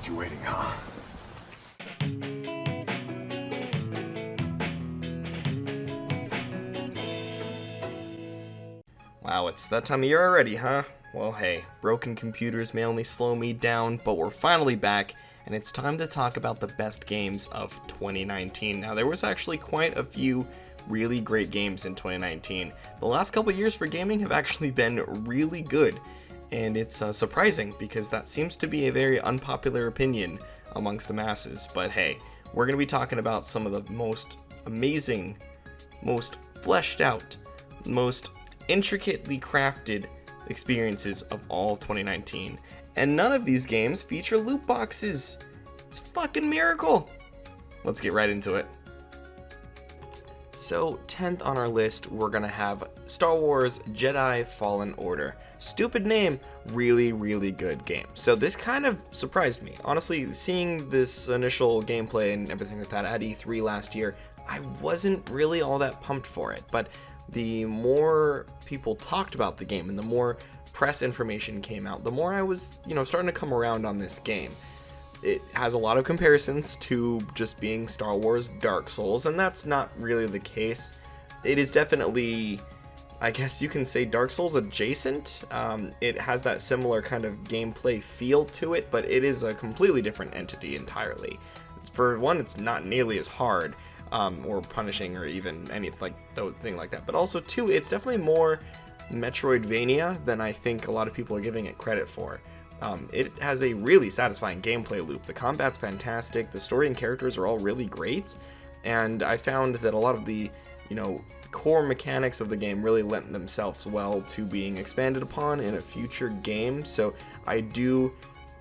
kept you waiting, huh? Wow, it's that time of year already, huh? Well, hey, broken computers may only slow me down, but we're finally back, and it's time to talk about the best games of 2019. Now, there was actually quite a few really great games in 2019. The last couple years for gaming have actually been really good, and it's surprising because that seems to be a very unpopular opinion amongst the masses. But hey, we're going to be talking about some of the most amazing, most fleshed out, most intricately crafted experiences of all of 2019. And none of these games feature loot boxes. It's a fucking miracle. Let's get right into it. So, 10th on our list, we're gonna have Star Wars Jedi Fallen Order. Stupid name, really, really good game. So this kind of surprised me. Honestly, seeing this initial gameplay and everything like that at E3 last year, I wasn't really all that pumped for it. But the more people talked about the game and the more press information came out, the more I was, starting to come around on this game. It has a lot of comparisons to just being Star Wars Dark Souls, and that's not really the case. It is definitely, I guess you can say, Dark Souls adjacent. It has that similar kind of gameplay feel to it, but it is a completely different entity entirely. For one, it's not nearly as hard or punishing or even anything like that. But also, two, it's definitely more Metroidvania than I think a lot of people are giving it credit for. It has a really satisfying gameplay loop. The combat's fantastic, the story and characters are all really great, and I found that a lot of the, core mechanics of the game really lent themselves well to being expanded upon in a future game. So I do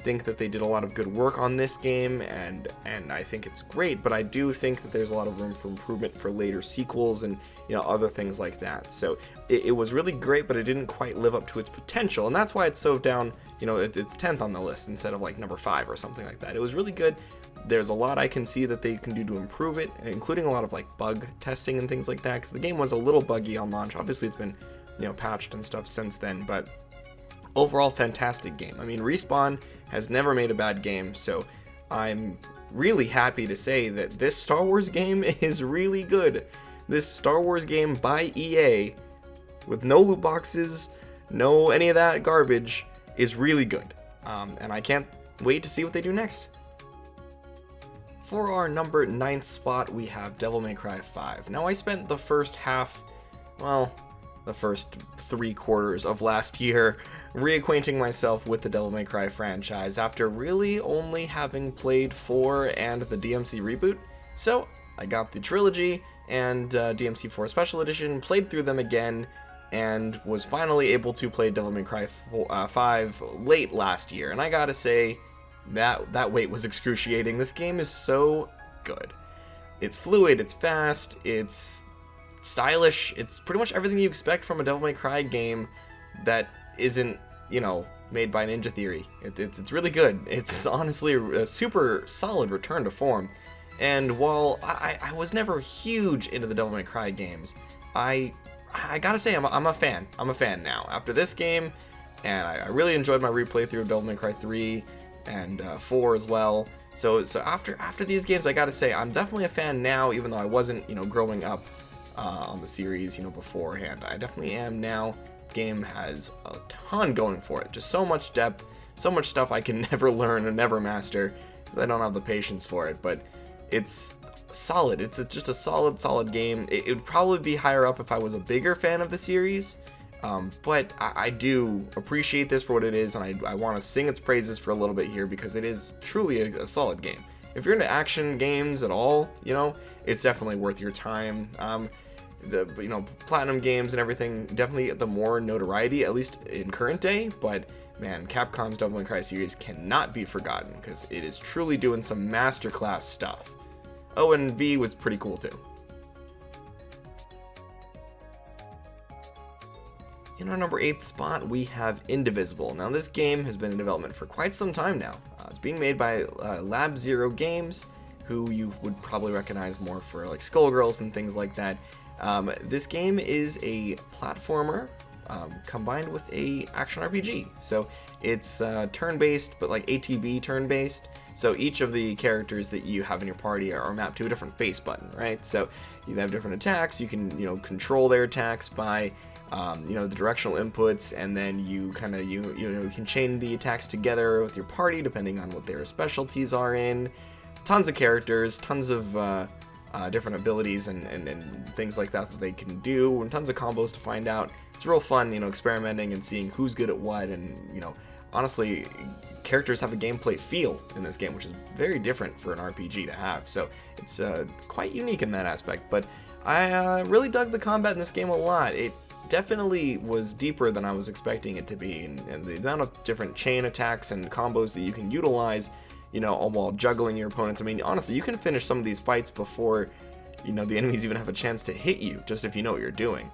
think that they did a lot of good work on this game, and I think it's great, but I do think that there's a lot of room for improvement for later sequels and other things like that. So it was really great, but it didn't quite live up to its potential, and that's why it's so down, it's 10th on the list instead of like number 5 or something like that. It was really good. There's a lot I can see that they can do to improve it, including a lot of like bug testing and things like that, because the game was a little buggy on launch. Obviously it's been patched and stuff since then, but overall, fantastic game. I mean, Respawn has never made a bad game, so I'm really happy to say that this Star Wars game is really good. This Star Wars game by EA, with no loot boxes, no any of that garbage, is really good. And I can't wait to see what they do next. For our number 9th spot, we have Devil May Cry 5. Now, I spent the first half, the first 3/4 of last year reacquainting myself with the Devil May Cry franchise after really only having played 4 and the DMC reboot. So I got the trilogy and DMC 4 Special Edition, played through them again, and was finally able to play Devil May Cry 5 late last year. And I gotta say, that wait was excruciating. This game is so good. It's fluid, it's fast, it's stylish, it's pretty much everything you expect from a Devil May Cry game that isn't, made by Ninja Theory. It's really good. It's honestly a super solid return to form. And while I was never huge into the Devil May Cry games, I gotta say I'm a fan. I'm a fan now. After this game, and I really enjoyed my replay through of Devil May Cry 3 and 4 as well. So after these games, I gotta say I'm definitely a fan now, even though I wasn't, growing up on the series, beforehand. I definitely am now. Game has a ton going for it. Just so much depth, so much stuff I can never learn and never master because I don't have the patience for it. But it's solid. It's just a solid game. It would probably be higher up if I was a bigger fan of the series. But I do appreciate this for what it is, and I want to sing its praises for a little bit here because it is truly a solid game. If you're into action games at all, it's definitely worth your time. The platinum games and everything definitely get the more notoriety, at least in current day, but man, Capcom's Devil May Cry series cannot be forgotten because it is truly doing some masterclass stuff. Oh, and V was pretty cool too. In our number 8th spot, we have Indivisible. Now, this game has been in development for quite some time now. It's being made by Lab Zero Games, who you would probably recognize more for like Skullgirls and things like that. This game is a platformer combined with a action RPG. So it's turn-based, but like ATB turn-based. So each of the characters that you have in your party are mapped to a different face button, right? So you have different attacks. You can, control their attacks by, the directional inputs, and then you kind of, you can chain the attacks together with your party depending on what their specialties are in. Tons of characters, tons of different abilities and things like that they can do, and tons of combos to find out. It's real fun, experimenting and seeing who's good at what, and, honestly, characters have a gameplay feel in this game, which is very different for an RPG to have, so it's quite unique in that aspect. But I really dug the combat in this game a lot. It definitely was deeper than I was expecting it to be, and the amount of different chain attacks and combos that you can utilize, while juggling your opponents. I mean, honestly, you can finish some of these fights before, the enemies even have a chance to hit you, just if you know what you're doing.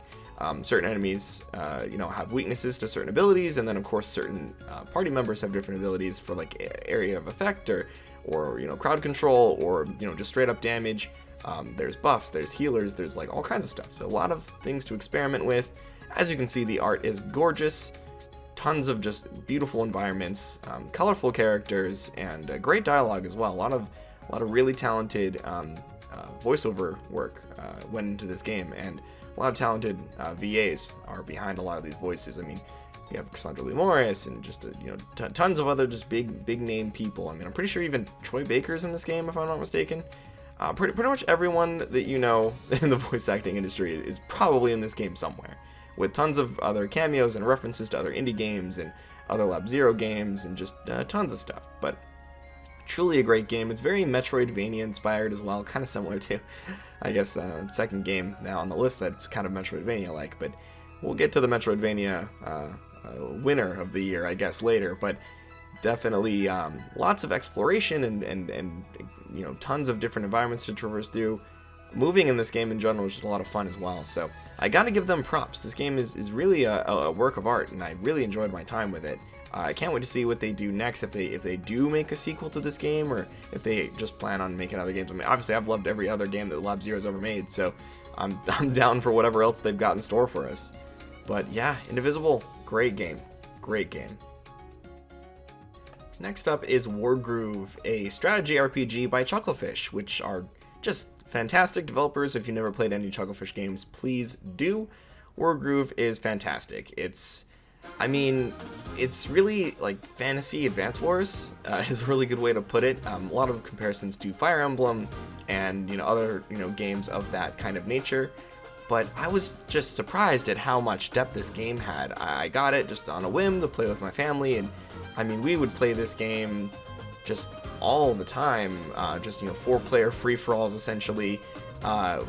Certain enemies, have weaknesses to certain abilities, and then of course certain party members have different abilities for like area of effect or crowd control, or just straight up damage. There's buffs, there's healers, there's like all kinds of stuff. So a lot of things to experiment with. As you can see, the art is gorgeous. Tons of just beautiful environments, colorful characters, and great dialogue as well. A lot of really talented voiceover work went into this game, and a lot of talented VAs are behind a lot of these voices. I mean, you have Cassandra Lee Morris and just tons of other just big name people. I mean, I'm pretty sure even Troy Baker's in this game, if I'm not mistaken. Pretty much everyone that in the voice acting industry is probably in this game somewhere, with tons of other cameos and references to other indie games and other Lab Zero games and just tons of stuff. But truly a great game. It's very Metroidvania inspired as well, kind of similar to, I guess, second game now on the list that's kind of Metroidvania-like. But we'll get to the Metroidvania winner of the year, I guess, later. But definitely lots of exploration and tons of different environments to traverse through. Moving in this game in general is just a lot of fun as well, so I gotta give them props. This game is really a work of art, and I really enjoyed my time with it. I can't wait to see what they do next, if they do make a sequel to this game, or if they just plan on making other games. I mean, obviously I've loved every other game that Lab Zero's ever made, so I'm down for whatever else they've got in store for us. But yeah, Indivisible, great game. Next up is Wargroove, a strategy RPG by Chucklefish, which are just fantastic developers. If you've never played any Chucklefish games, please do. Wargroove is fantastic. It's really like fantasy Advance Wars is a really good way to put it. A lot of comparisons to Fire Emblem and other games of that kind of nature. But I was just surprised at how much depth this game had. I got it just on a whim to play with my family, and I mean, we would play this game just all the time, just 4-player free-for-alls essentially,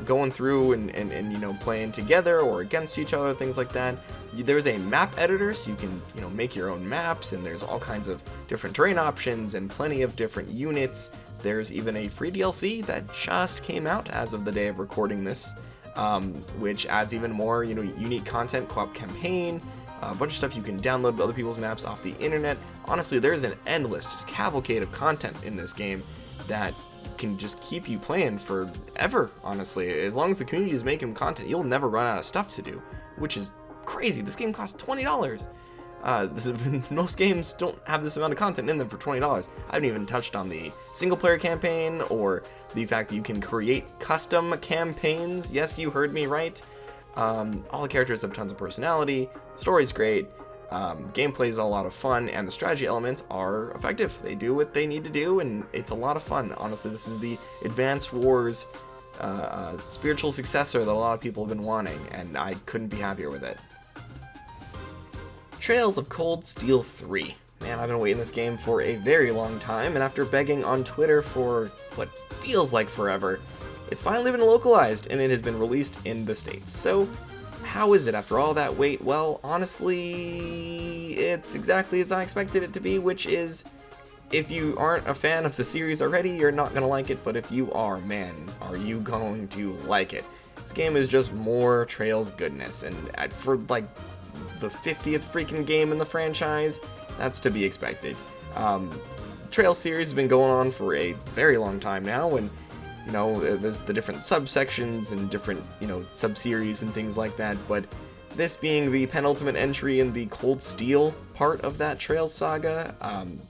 going through and playing together or against each other, things like that. There's a map editor, so you can make your own maps, and there's all kinds of different terrain options and plenty of different units. There's even a free DLC that just came out as of the day of recording this, which adds even more unique content, co-op campaign, a bunch of stuff you can download other people's maps off the internet. Honestly, there's an endless just cavalcade of content in this game that can just keep you playing forever, honestly. As long as the community is making content, you'll never run out of stuff to do, which is crazy. This game costs $20. Most games don't have this amount of content in them for $20. I haven't even touched on the single-player campaign or the fact that you can create custom campaigns. Yes, you heard me right. All the characters have tons of personality, story's great, gameplay is a lot of fun, and the strategy elements are effective. They do what they need to do, and it's a lot of fun. Honestly, this is the Advance Wars spiritual successor that a lot of people have been wanting, and I couldn't be happier with it. Trails of Cold Steel 3. Man, I've been waiting this game for a very long time, and after begging on Twitter for what feels like forever, it's finally been localized, and it has been released in the States. So, how is it after all that wait? Well, honestly, it's exactly as I expected it to be, which is, if you aren't a fan of the series already, you're not going to like it, but if you are, man, are you going to like it. This game is just more Trails goodness, and for like the 50th freaking game in the franchise, that's to be expected. Trails series has been going on for a very long time now, and there's the different subsections and different, sub-series and things like that, but This being the penultimate entry in the Cold Steel part of that Trails saga,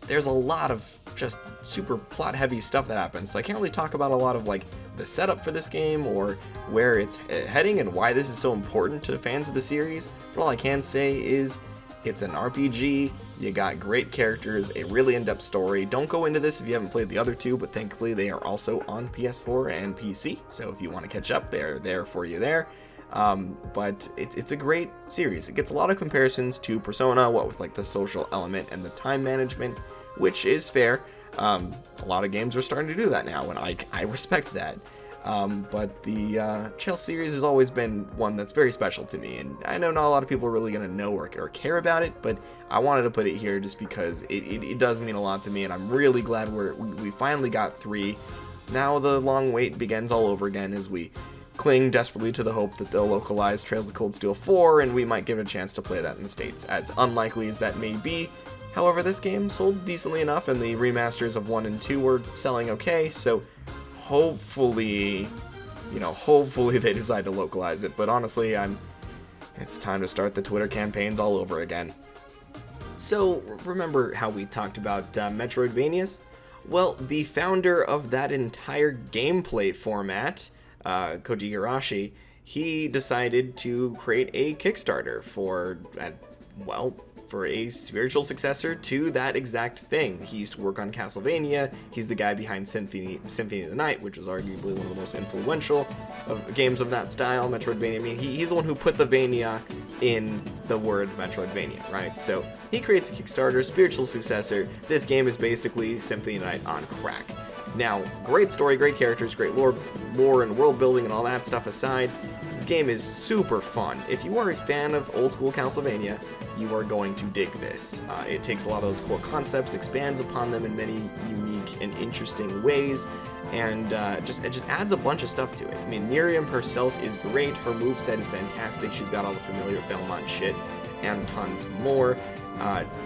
there's a lot of just super plot-heavy stuff that happens, so I can't really talk about a lot of like the setup for this game or where it's heading and why this is so important to fans of the series. But all I can say is it's an RPG, you got great characters, a really in-depth story. Don't go into this if you haven't played the other two, but thankfully they are also on PS4 and PC, so if you want to catch up, they're there for you there. But it's a great series. It gets a lot of comparisons to Persona, what with like the social element and the time management, which is fair. A lot of games are starting to do that now, and I respect that. But the Trails series has always been one that's very special to me, and I know not a lot of people are really going to know or care about it, but I wanted to put it here just because it does mean a lot to me, and I'm really glad we finally got 3. Now the long wait begins all over again as we cling desperately to the hope that they'll localize Trails of Cold Steel 4, and we might give it a chance to play that in the States, as unlikely as that may be. However, this game sold decently enough, and the remasters of 1 and 2 were selling okay, so hopefully they decide to localize it. But honestly, it's time to start the Twitter campaigns all over again. So, remember how we talked about Metroidvanias? Well, the founder of that entire gameplay format, Koji Igarashi, he decided to create a Kickstarter for a spiritual successor to that exact thing. He used to work on Castlevania. He's the guy behind Symphony of the Night, which was arguably one of the most influential games of that style, Metroidvania. I mean, he's the one who put the Vania in the word Metroidvania, right? So he creates a Kickstarter, spiritual successor. This game is basically Symphony of the Night on crack. Now, great story, great characters, great lore and world building and all that stuff aside, this game is super fun. If you are a fan of old school Castlevania, you are going to dig this. It takes a lot of those core concepts, expands upon them in many unique and interesting ways, and it just adds a bunch of stuff to it. I mean, Miriam herself is great. Her moveset is fantastic. She's got all the familiar Belmont shit and tons more.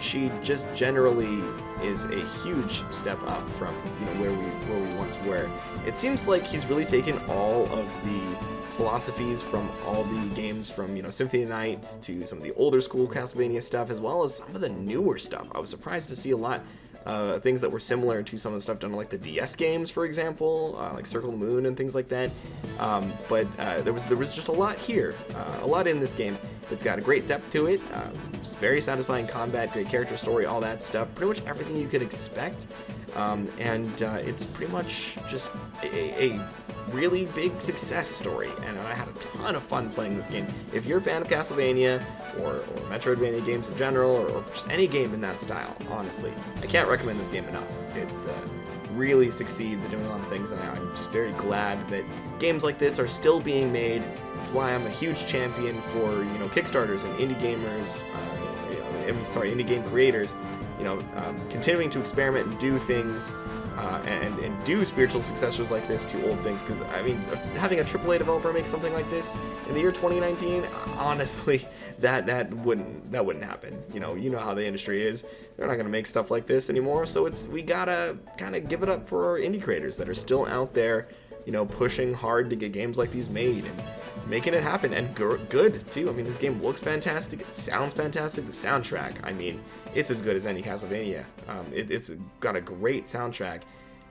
She just generally is a huge step up from where we once were. It seems like he's really taken all of the philosophies from all the games from Symphony of the Night to some of the older school Castlevania stuff, as well as some of the newer stuff. I was surprised to see a lot things that were similar to some of the stuff done like the DS games, for example, like Circle of the Moon and things like that. But there was just a lot here, a lot in this game. It's got a great depth to it, it's very satisfying combat, great character story, all that stuff, pretty much everything you could expect. And it's pretty much just a really big success story, and I had a ton of fun playing this game. If you're a fan of Castlevania or Metroidvania games in general, or just any game in that style, honestly, I can't recommend this game enough. It really succeeds at doing a lot of things, and I'm just very glad that games like this are still being made. That's why I'm a huge champion for Kickstarters and indie gamers, indie game creators, continuing to experiment and do things. And do spiritual successors like this to old things, because I mean, having a AAA developer make something like this in the year 2019, honestly, that wouldn't happen. You know how the industry is; they're not gonna make stuff like this anymore. So we gotta kind of give it up for our indie creators that are still out there, pushing hard to get games like these made and making it happen, and good too. I mean, this game looks fantastic, it sounds fantastic. The soundtrack, I mean, it's as good as any Castlevania. It's got a great soundtrack,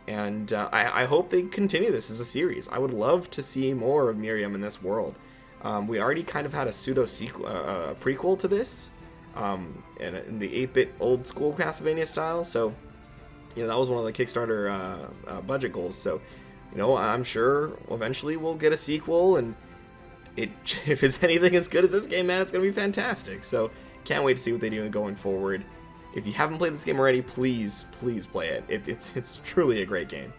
and I hope they continue this as a series. I would love to see more of Miriam in this world. We already kind of had a pseudo sequel, prequel to this, in the 8-bit old school Castlevania style. So, that was one of the Kickstarter budget goals. So, I'm sure eventually we'll get a sequel, and if it's anything as good as this game, man, it's gonna be fantastic. So, can't wait to see what they do going forward. If you haven't played this game already, please play it. It's truly a great game.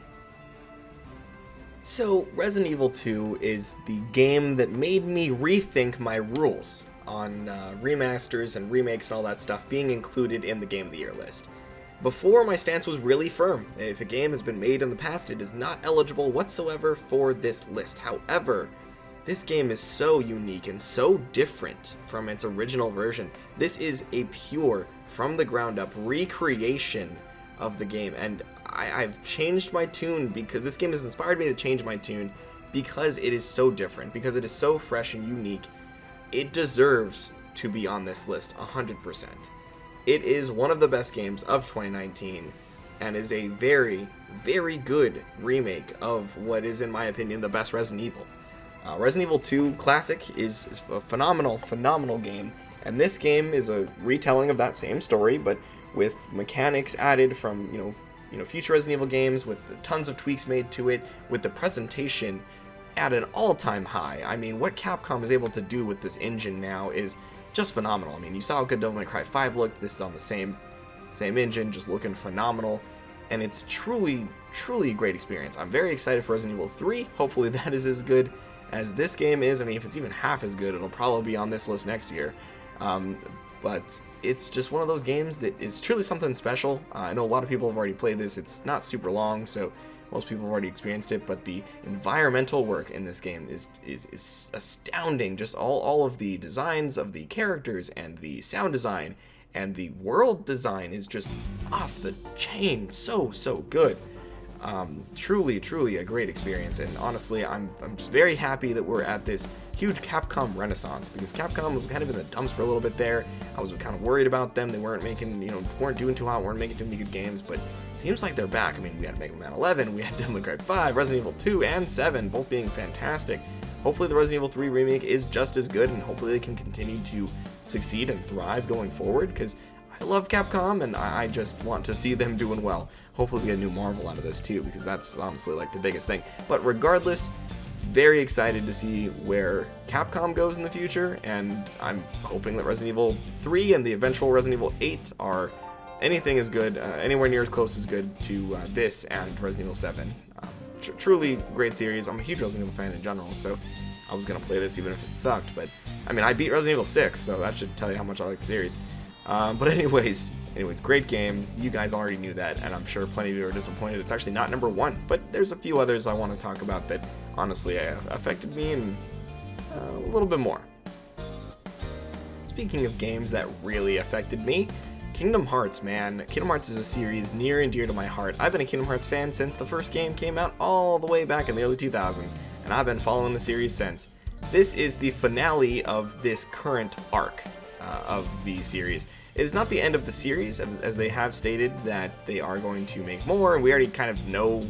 So, Resident Evil 2 is the game that made me rethink my rules on remasters and remakes and all that stuff being included in the Game of the Year list. Before, my stance was really firm. If a game has been made in the past, it is not eligible whatsoever for this list. However, this game is so unique and so different from its original version. This is a pure, from the ground up, recreation of the game, and I've changed my tune because this game has inspired me to change my tune because it is so different, because it is so fresh and unique. it deserves to be on this list 100%. It is one of the best games of 2019 and is a very, very good remake of what is, in my opinion, the best Resident Evil. Resident Evil 2 Classic is a phenomenal, phenomenal game, and this game is a retelling of that same story, but with mechanics added from, future Resident Evil games, with tons of tweaks made to it, with the presentation at an all-time high. I mean, what Capcom is able to do with this engine now is just phenomenal. I mean, you saw how good Devil May Cry 5 looked. This is on the same engine, just looking phenomenal, and it's truly, truly a great experience. I'm very excited for Resident Evil 3. Hopefully that is as good as this game is. I mean, if it's even half as good, it'll probably be on this list next year. But it's just one of those games that is truly something special. I know a lot of people have already played this. It's not super long, so most people have already experienced it, but the environmental work in this game is astounding. Just all of the designs of the characters and the sound design and the world design is just off the chain. So good. Truly, truly a great experience, and honestly, I'm just very happy that we're at this huge Capcom renaissance, because Capcom was kind of in the dumps for a little bit there. I was kind of worried about them. They weren't making, weren't doing too hot, weren't making too many good games, but it seems like they're back. I mean, we had Mega Man 11, we had Devil May Cry 5, Resident Evil 2, and 7, both being fantastic. Hopefully the Resident Evil 3 remake is just as good, and hopefully they can continue to succeed and thrive going forward, because I love Capcom, and I just want to see them doing well. Hopefully we get a new Marvel out of this too, because that's honestly like the biggest thing. But regardless, very excited to see where Capcom goes in the future, and I'm hoping that Resident Evil 3 and the eventual Resident Evil 8 are anything as good, anywhere near as close as good to this and Resident Evil 7. Truly great series. I'm a huge Resident Evil fan in general, so I was going to play this even if it sucked. But, I mean, I beat Resident Evil 6, so that should tell you how much I like the series. But anyways, great game. You guys already knew that, and I'm sure plenty of you are disappointed it's actually not number 1. But there's a few others I want to talk about that honestly affected me and a little bit more. Speaking of games that really affected me, Kingdom Hearts, man. Kingdom Hearts is a series near and dear to my heart. I've been a Kingdom Hearts fan since the first game came out all the way back in the early 2000s, and I've been following the series since. This is the finale of this current arc of the series. It is not the end of the series, as they have stated that they are going to make more, and we already kind of know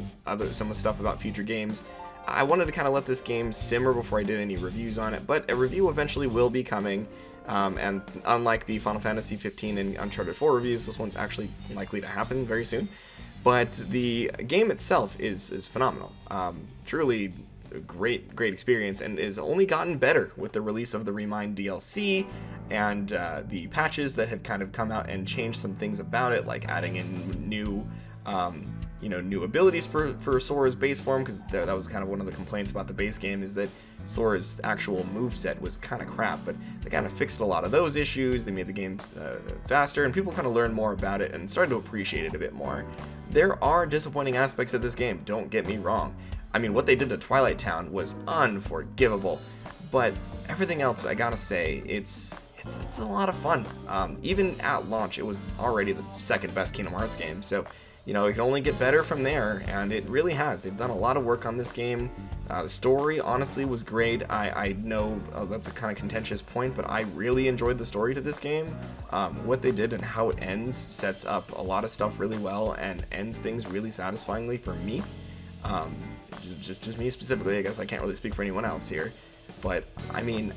some of the stuff about future games. I wanted to kind of let this game simmer before I did any reviews on it, but a review eventually will be coming, and unlike the Final Fantasy 15 and Uncharted 4 reviews, this one's actually likely to happen very soon. But the game itself is phenomenal. Truly a great experience, and is only gotten better with the release of the Remind DLC and the patches that have kind of come out and changed some things about it, like adding in new new abilities for Sora's base form, because that was kind of one of the complaints about the base game, is that Sora's actual moveset was kind of crap, but they kind of fixed a lot of those issues. They made the game faster, and people kind of learned more about it and started to appreciate it a bit more. There are disappointing aspects of this game, don't get me wrong. I mean, what they did to Twilight Town was unforgivable, but everything else, I gotta say, it's a lot of fun. Even at launch, it was already the second best Kingdom Hearts game, so it can only get better from there, and it really has. They've done a lot of work on this game. The story, honestly, was great. I know that's a kind of contentious point, but I really enjoyed the story to this game. What they did and how it ends sets up a lot of stuff really well and ends things really satisfyingly for me. Just me specifically. I guess I can't really speak for anyone else here, but I mean,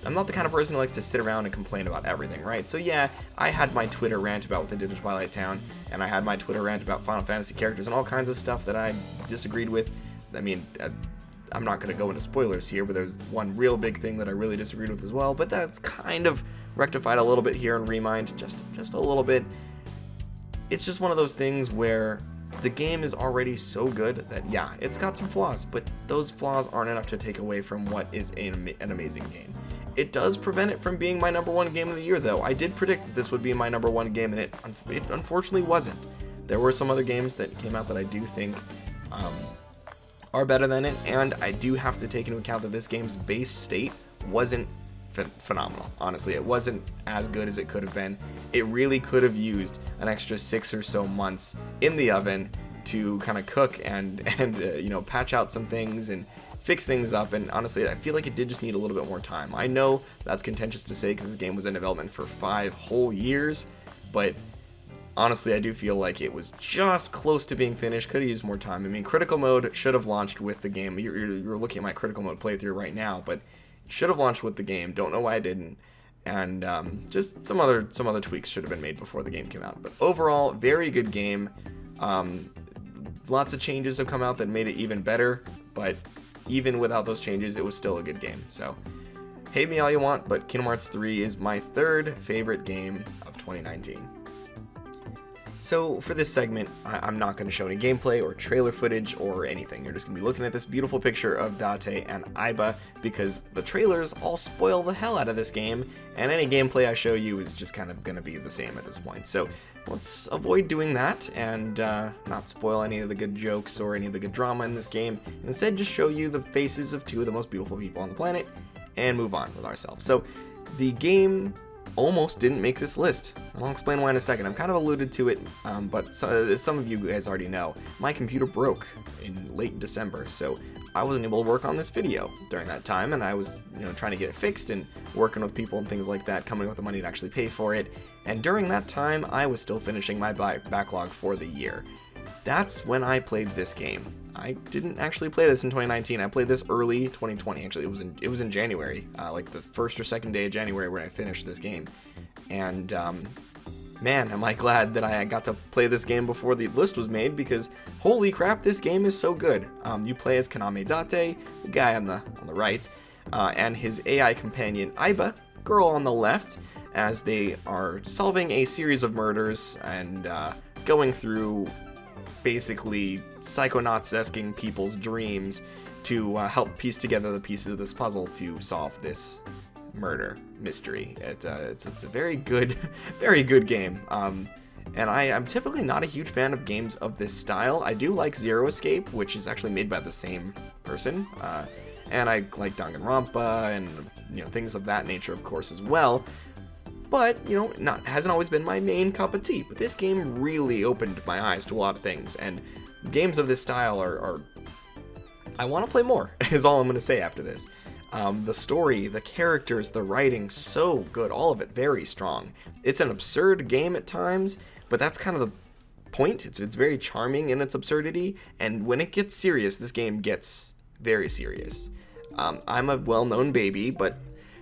I'm not the kind of person who likes to sit around and complain about everything, right? So yeah, I had my Twitter rant about what they did to Twilight Town, and I had my Twitter rant about Final Fantasy characters and all kinds of stuff that I disagreed with. I mean, I'm not going to go into spoilers here, but there's one real big thing that I really disagreed with as well, but that's kind of rectified a little bit here in Remind, just a little bit. It's just one of those things where the game is already so good that, yeah, it's got some flaws, but those flaws aren't enough to take away from what is an amazing game. It does prevent it from being my number 1 game of the year, though. I did predict that this would be my number 1 game, and it unfortunately wasn't. There were some other games that came out that I do think are better than it, and I do have to take into account that this game's base state wasn't phenomenal. Honestly, it wasn't as good as it could have been. It really could have used an extra 6 or so months in the oven to kind of cook and patch out some things and fix things up, and honestly, I feel like it did just need a little bit more time. I know that's contentious to say because this game was in development for 5 whole years, but honestly, I do feel like it was just close to being finished. Could have used more time. I mean, critical mode should have launched with the game. You're looking at my critical mode playthrough right now, but it should have launched with the game. Don't know why I didn't. And just some other tweaks should have been made before the game came out. But overall, very good game. Lots of changes have come out that made it even better, but even without those changes, it was still a good game. So, hate me all you want, but Kingdom Hearts 3 is my 3rd favorite game of 2019. So for this segment, I'm not going to show any gameplay or trailer footage or anything. You're just going to be looking at this beautiful picture of Date and Aiba, because the trailers all spoil the hell out of this game, and any gameplay I show you is just kind of going to be the same at this point. So let's avoid doing that and not spoil any of the good jokes or any of the good drama in this game. Instead, just show you the faces of 2 of the most beautiful people on the planet and move on with ourselves. So the game almost didn't make this list. I'll explain why in a second. I've kind of alluded to it, but some of you guys already know. My computer broke in late December, so I wasn't able to work on this video during that time, and I was trying to get it fixed and working with people and things like that, coming up with the money to actually pay for it. And during that time, I was still finishing my backlog for the year. That's when I played this game. I didn't actually play this in 2019. I played this early 2020. Actually, it was in January, like the 1st or 2nd day of January when I finished this game. And man, am I glad that I got to play this game before the list was made, because holy crap, this game is so good. You play as Kaname Date, the guy on the right, and his AI companion Aiba, girl on the left, as they are solving a series of murders and going through basically Psychonauts-esque people's dreams to help piece together the pieces of this puzzle to solve this murder mystery. It's a very good, very good game. And I'm typically not a huge fan of games of this style. I do like Zero Escape, which is actually made by the same person, and I like Danganronpa and things of that nature, of course, as well. But, hasn't always been my main cup of tea. But this game really opened my eyes to a lot of things. And games of this style are I want to play more, is all I'm going to say after this. The story, the characters, the writing, so good. All of it very strong. It's an absurd game at times, but that's kind of the point. It's very charming in its absurdity. And when it gets serious, this game gets very serious. I'm a well-known baby, but...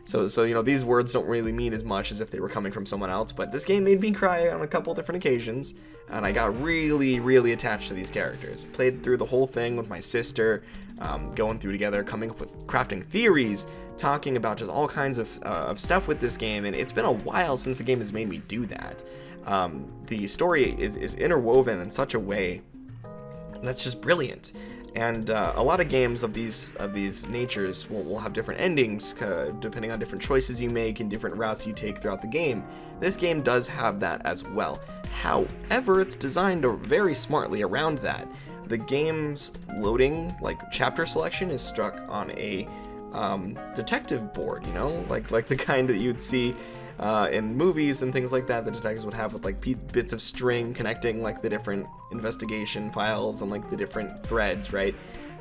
So these words don't really mean as much as if they were coming from someone else, but this game made me cry on a couple different occasions, and I got really, really attached to these characters. I played through the whole thing with my sister, going through together, coming up with crafting theories, talking about just all kinds of stuff with this game, and it's been a while since the game has made me do that. The story is interwoven in such a way that's just brilliant. And a lot of games of these natures will have different endings depending on different choices you make and different routes you take throughout the game. This game does have that as well. However, it's designed very smartly around that. The game's loading, like chapter selection, is struck on a detective board, like the kind that you'd see in movies and things like that. The detectives would have with like bits of string connecting like the different investigation files and like the different threads, right?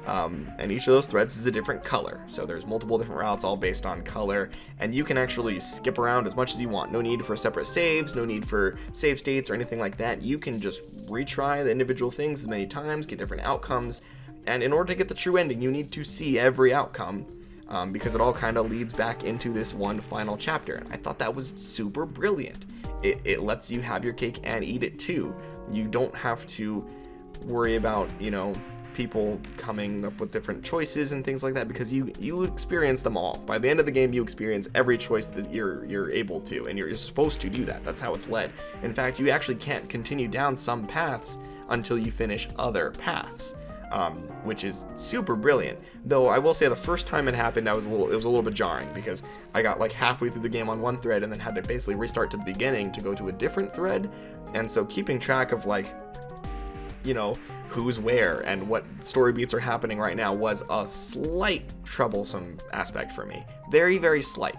And each of those threads is a different color. So there's multiple different routes all based on color, and you can actually skip around as much as you want. No need for separate saves, no need for save states or anything like that. You can just retry the individual things as many times, get different outcomes, and in order to get the true ending, you need to see every outcome. Because it all kind of leads back into this one final chapter. And I thought that was super brilliant. It lets you have your cake and eat it too. You don't have to worry about, people coming up with different choices and things like that, because you experience them all. By the end of the game, you experience every choice that you're able to, and you're supposed to do that. That's how it's led. In fact, you actually can't continue down some paths until you finish other paths. Which is super brilliant. Though I will say the first time it happened, it was a little bit jarring, because I got like halfway through the game on one thread and then had to basically restart to the beginning to go to a different thread. And so keeping track of like, who's where and what story beats are happening right now was a slight troublesome aspect for me. Very, very slight.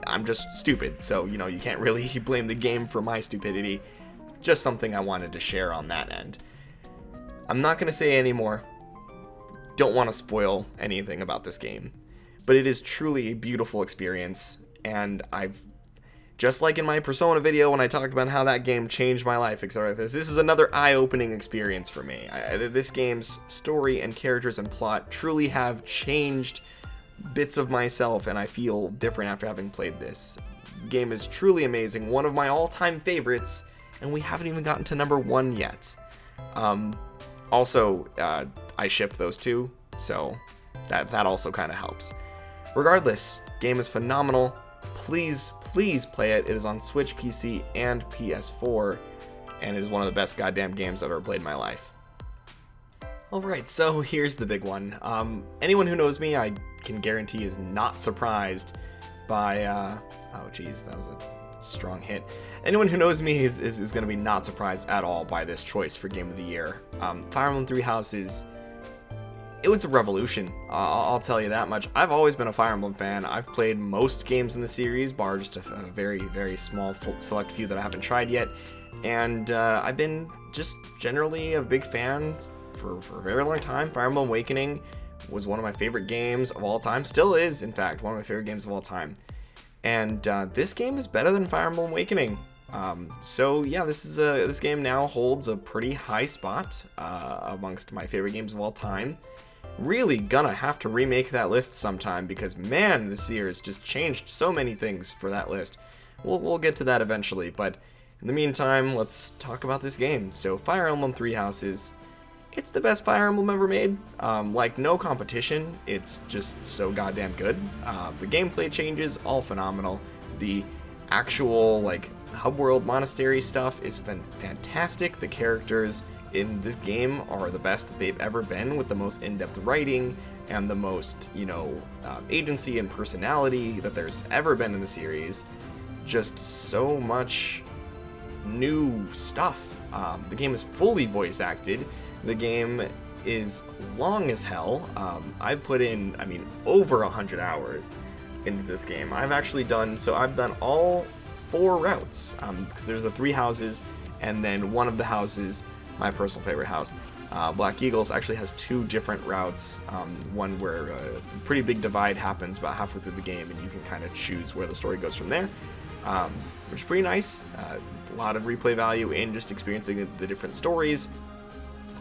I'm just stupid, so you can't really blame the game for my stupidity. Just something I wanted to share on that end. I'm not going to say any more. don't want to spoil anything about this game, but it is truly a beautiful experience, and just like in my Persona video when I talked about how that game changed my life, etc. This is another eye-opening experience for me. This game's story and characters and plot truly have changed bits of myself, and I feel different after having played this. The game is truly amazing, one of my all-time favorites, and we haven't even gotten to number 1 yet. Also, I ship those two, so that also kind of helps. Regardless, game is phenomenal. Please play it. It is on Switch, PC, and PS4, and it is one of the best goddamn games I've ever played in my life. Alright, so here's the big one. Anyone who knows me, I can guarantee is not surprised by, oh geez, that was a strong hit. Anyone who knows me is going to be not surprised at all by this choice for Game of the Year. Fire Emblem Three Houses, it was a revolution, I'll tell you that much. I've always been a Fire Emblem fan. I've played most games in the series, bar just a very, very small select few that I haven't tried yet. And I've been just generally a big fan for a very long time. Fire Emblem Awakening was one of my favorite games of all time. Still is, in fact, one of my favorite games of all time. And this game is better than Fire Emblem Awakening. So yeah, this game now holds a pretty high spot amongst my favorite games of all time. Really gonna have to remake that list sometime, because man, this year has just changed so many things for that list. We'll get to that eventually, but in the meantime, let's talk about this game. So Fire Emblem Three Houses, it's the best Fire Emblem ever made. Like, no competition, it's just so goddamn good. The gameplay changes, all phenomenal. The actual, like, hub world monastery stuff is fantastic. The characters in this game are the best that they've ever been, with the most in-depth writing and the most, agency and personality that there's ever been in the series. Just so much new stuff. The game is fully voice acted. The game is long as hell. I've put in, over 100 hours into this game. I've done all 4 routes, because there's the 3 houses, and then one of the houses, my personal favorite house, Black Eagles, actually has 2 different routes. One where a pretty big divide happens about halfway through the game, and you can kind of choose where the story goes from there, which is pretty nice. A lot of replay value in just experiencing the different stories,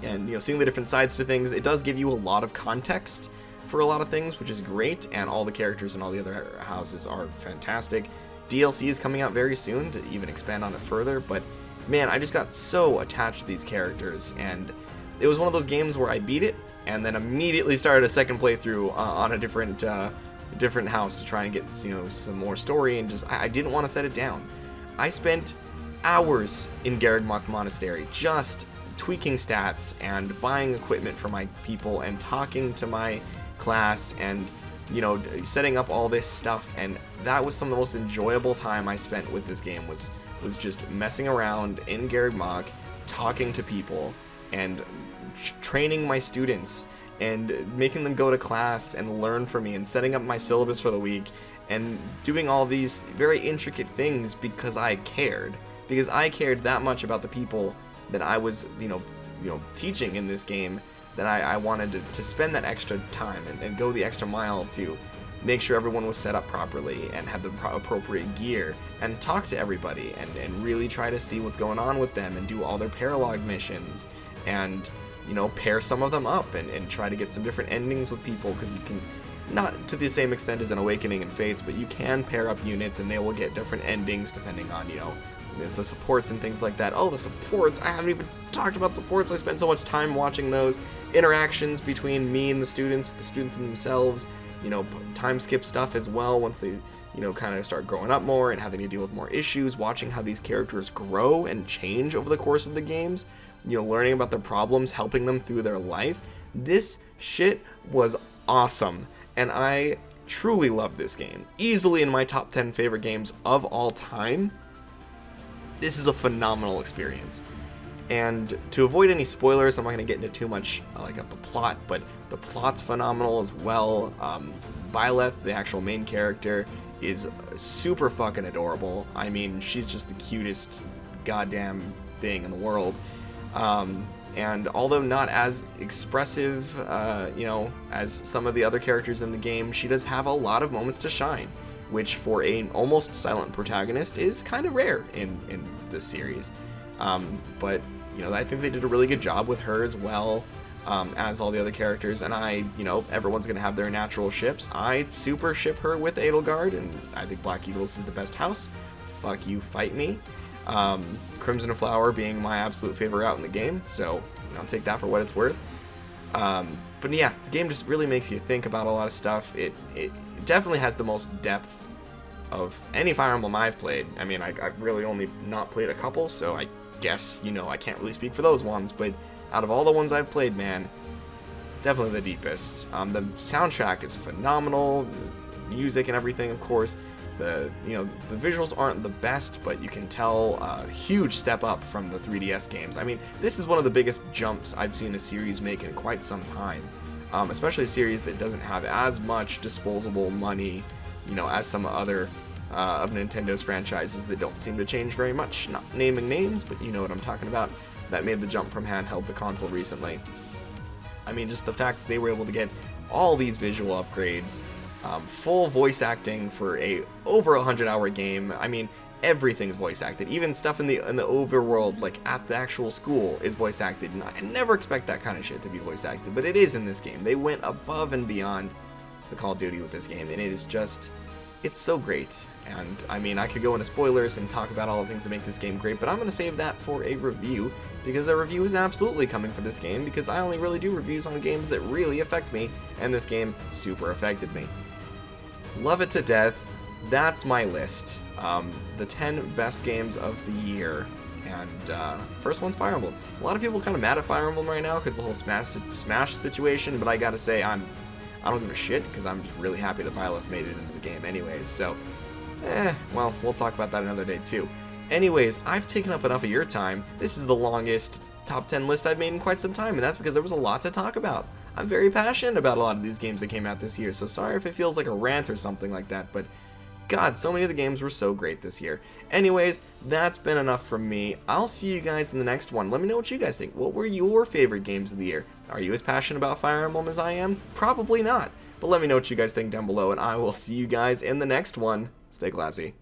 and seeing the different sides to things. It does give you a lot of context for a lot of things, which is great, and all the characters and all the other houses are fantastic. DLC is coming out very soon to even expand on it further, but man, I just got so attached to these characters, and it was one of those games where I beat it and then immediately started a second playthrough on a different house to try and get some more story, and I didn't want to set it down. I spent hours in Garreg Monastery just tweaking stats and buying equipment for my people and talking to my class and setting up all this stuff, and that was some of the most enjoyable time I spent with this game, was just messing around in Garreg, talking to people and training my students and making them go to class and learn from me, and setting up my syllabus for the week, and doing all these very intricate things because I cared that much about the people that I was teaching in this game, that I wanted to spend that extra time and go the extra mile to make sure everyone was set up properly and had the appropriate gear, and talk to everybody and really try to see what's going on with them, and do all their paralog missions, and pair some of them up and try to get some different endings with people, because you can, not to the same extent as an Awakening and Fates, but you can pair up units and they will get different endings depending on the supports and things like that. Oh, the supports, I haven't even talked about supports. I spent so much time watching those interactions between me and the students themselves, time skip stuff as well once they kind of start growing up more and having to deal with more issues, watching how these characters grow and change over the course of the games, learning about their problems, helping them through their life. This shit was awesome, and I truly love this game. Easily in my top 10 favorite games of all time. This is a phenomenal experience. And to avoid any spoilers, I'm not going to get into too much of the plot, but the plot's phenomenal as well. Byleth, the actual main character, is super fucking adorable. She's just the cutest goddamn thing in the world. And although not as expressive, you know, as some of the other characters in the game, she does have a lot of moments to shine, which for an almost silent protagonist is kind of rare in this series. But, you know, I think they did a really good job with her as well, as all the other characters. And you know, everyone's going to have their natural ships. I super ship her with Edelgard, and I think Black Eagles is the best house. Fuck you, fight me. Crimson Flower being my absolute favorite route in the game, so you know, I'll take that for what it's worth. But yeah, the game just really makes you think about a lot of stuff. It definitely has the most depth of any Fire Emblem I've played. I mean, I've really only not played a couple, so I guess, you know, I can't really speak for those ones, but out of all the ones I've played, man, definitely the deepest. The soundtrack is phenomenal, the music and everything, of course. The visuals aren't the best, but you can tell a huge step up from the 3DS games. I mean, this is one of the biggest jumps I've seen a series make in quite some time, especially a series that doesn't have as much disposable money, you know, as some other of Nintendo's franchises that don't seem to change very much. Not naming names, but you know what I'm talking about. That made the jump from handheld to console recently. I mean, just the fact that they were able to get all these visual upgrades, full voice acting for a over 100-hour game. I mean, everything's voice acted. Even stuff in the overworld, like at the actual school, is voice acted. And I never expect that kind of shit to be voice acted, but it is in this game. They went above and beyond the Call of Duty with this game, and it is just, it's so great. And I mean, I could go into spoilers and talk about all the things that make this game great, but I'm going to save that for a review, because a review is absolutely coming for this game, because I only really do reviews on games that really affect me, and this game super affected me. Love it to death. That's my list. The 10 best games of the year. And first one's Fire Emblem. A lot of people are kind of mad at Fire Emblem right now because the whole Smash situation, but I gotta say, I don't give a shit, because I'm just really happy that Byleth made it into the game anyways. So, well, we'll talk about that another day too. Anyways, I've taken up enough of your time. This is the longest top 10 list I've made in quite some time, and that's because there was a lot to talk about. I'm very passionate about a lot of these games that came out this year, so sorry if it feels like a rant or something like that, but God, so many of the games were so great this year. Anyways, that's been enough from me. I'll see you guys in the next one. Let me know what you guys think. What were your favorite games of the year? Are you as passionate about Fire Emblem as I am? Probably not. But let me know what you guys think down below, and I will see you guys in the next one. Stay classy.